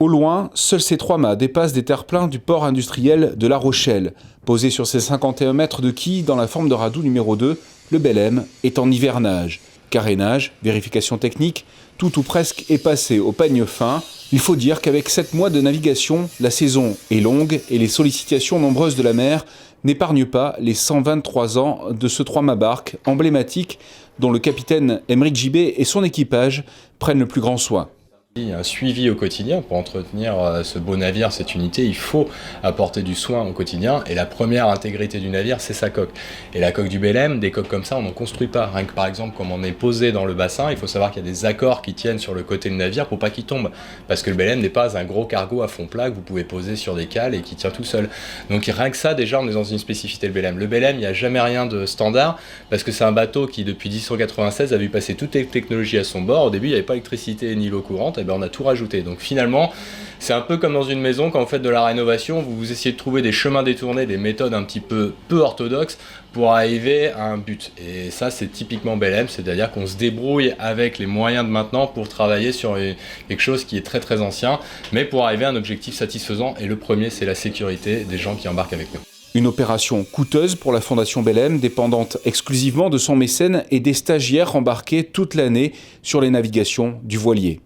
Au loin, seuls ces 3 mâts dépassent des terre-pleins du port industriel de La Rochelle. Posé sur ses 51 mètres de quille dans la forme de radoub numéro 2, le Belem est en hivernage. Carénage, vérification technique, tout ou presque est passé au peigne fin. Il faut dire qu'avec 7 mois de navigation, la saison est longue et les sollicitations nombreuses de la mer n'épargnent pas les 123 ans de ce 3-mâts barque emblématique dont le capitaine Aymeric Gibet et son équipage prennent le plus grand soin. Il y a un suivi au quotidien pour entretenir ce beau navire, cette unité. Il faut apporter du soin au quotidien et la première intégrité du navire, c'est sa coque. Et la coque du Belem, des coques comme ça, on n'en construit pas. Rien que par exemple, comme on est posé dans le bassin, il faut savoir qu'il y a des accords qui tiennent sur le côté du navire pour pas qu'il tombe. Parce que le Belem n'est pas un gros cargo à fond plat que vous pouvez poser sur des cales et qui tient tout seul. Donc rien que ça, déjà, on est dans une spécificité le Belem. Le Belem, il n'y a jamais rien de standard parce que c'est un bateau qui, depuis 1896, a vu passer toutes les technologies à son bord. Au début, il n'y avait pas d'électricité ni l'eau courante. Et ben, on a tout rajouté. Donc finalement, c'est un peu comme dans une maison, quand vous faites de la rénovation, vous essayez de trouver des chemins détournés, des méthodes un petit peu orthodoxes pour arriver à un but. Et ça, c'est typiquement Belem, c'est-à-dire qu'on se débrouille avec les moyens de maintenant pour travailler sur quelque chose qui est très très ancien, mais pour arriver à un objectif satisfaisant. Et le premier, c'est la sécurité des gens qui embarquent avec nous. Une opération coûteuse pour la Fondation Belem, dépendante exclusivement de son mécène et des stagiaires embarqués toute l'année sur les navigations du voilier.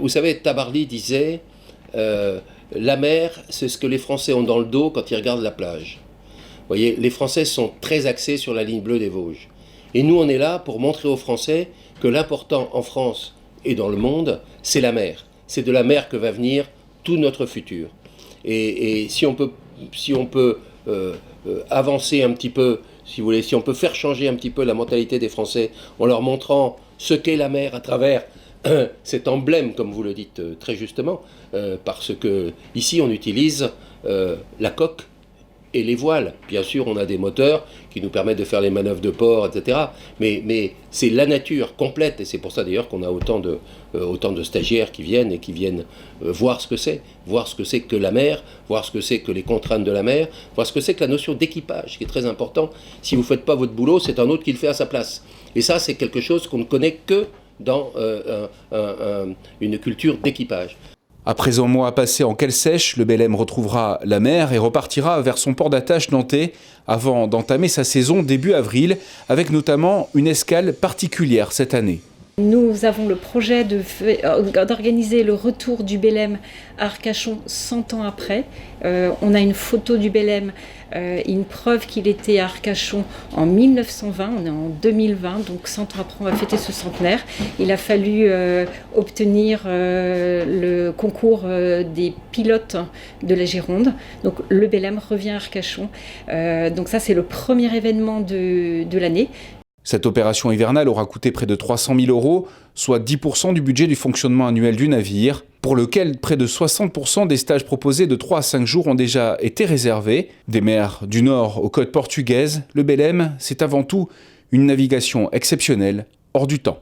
Vous savez, Tabarly disait la mer, c'est ce que les Français ont dans le dos quand ils regardent la plage. Vous voyez, les Français sont très axés sur la ligne bleue des Vosges. Et nous, on est là pour montrer aux Français que l'important en France et dans le monde, c'est la mer. C'est de la mer que va venir tout notre futur. Et si on peut avancer un petit peu, si vous voulez, si on peut faire changer un petit peu la mentalité des Français en leur montrant ce qu'est la mer à travers cet emblème, comme vous le dites très justement, parce que ici on utilise la coque et les voiles. Bien sûr, on a des moteurs qui nous permettent de faire les manœuvres de port, etc. Mais c'est la nature complète, et c'est pour ça d'ailleurs qu'on a autant de stagiaires qui viennent voir ce que c'est que la mer, voir ce que c'est que les contraintes de la mer, voir ce que c'est que la notion d'équipage, qui est très important. Si vous ne faites pas votre boulot, c'est un autre qui le fait à sa place. Et ça, c'est quelque chose qu'on ne connaît que dans une culture d'équipage. Après un mois passé en cale sèche, le Belem retrouvera la mer et repartira vers son port d'attache nantais avant d'entamer sa saison début avril, avec notamment une escale particulière cette année. Nous avons le projet d'organiser le retour du Belem à Arcachon 100 ans après. On a une photo du Belem, une preuve qu'il était à Arcachon en 1920, on est en 2020, donc 100 ans après on va fêter ce centenaire. Il a fallu obtenir le concours des pilotes de la Gironde, donc le Belem revient à Arcachon. Donc ça c'est le premier événement de l'année. Cette opération hivernale aura coûté près de 300 000 €, soit 10% du budget du fonctionnement annuel du navire, pour lequel près de 60% des stages proposés de 3 à 5 jours ont déjà été réservés. Des mers du nord aux côtes portugaises, le Belem, c'est avant tout une navigation exceptionnelle, hors du temps.